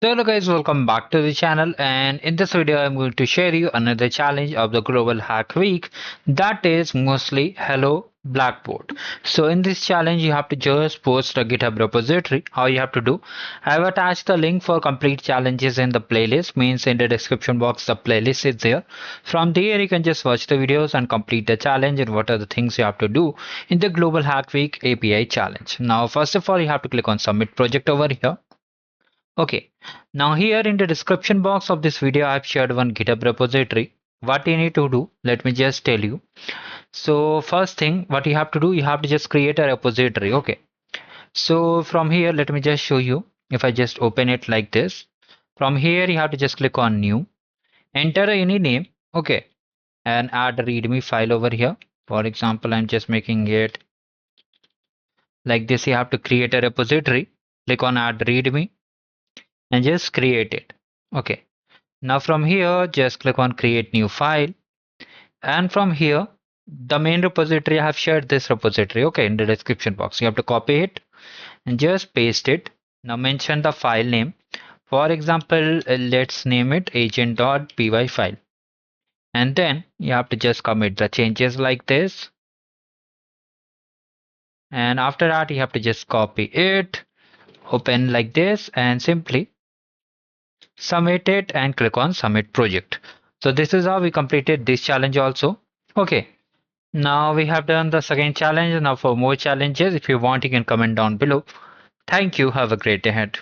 So hello guys, welcome back to the channel, and in this video I'm going to share you another challenge of the Global Hack Week, that is mostly Hello Blackboard. So in this challenge you have to just post a GitHub repository. How you have to do, I have attached the link for complete challenges in the playlist, means in the description box the playlist is there. From there you can just watch the videos and complete the challenge and what are the things you have to do in the Global Hack Week API challenge. Now first of all you have to click on submit project over here. Okay, now here in the description box of this video, I've shared one GitHub repository. What you need to do, let me just tell you. So first thing, what you have to do, you have to just create a repository. Okay, so from here, let me just show you. If I just open it like this, from here you have to just click on new, enter any name. Okay, and add a README file over here. For example, I'm just making it like this. You have to create a repository. Click on add README and just create it. Okay. Now from here, just click on create new file. And from here, the main repository, I have shared this repository, okay, in the description box. You have to copy it and just paste it. Now mention the file name. For example, let's name it agent.py file. And then you have to just commit the changes like this. And after that, you have to just copy it, open like this, and simply submit it and click on submit project. So this is how we completed this challenge also. Okay, now we have done the second challenge. Now for more challenges, if you want, you can comment down below. Thank you. Have a great day ahead.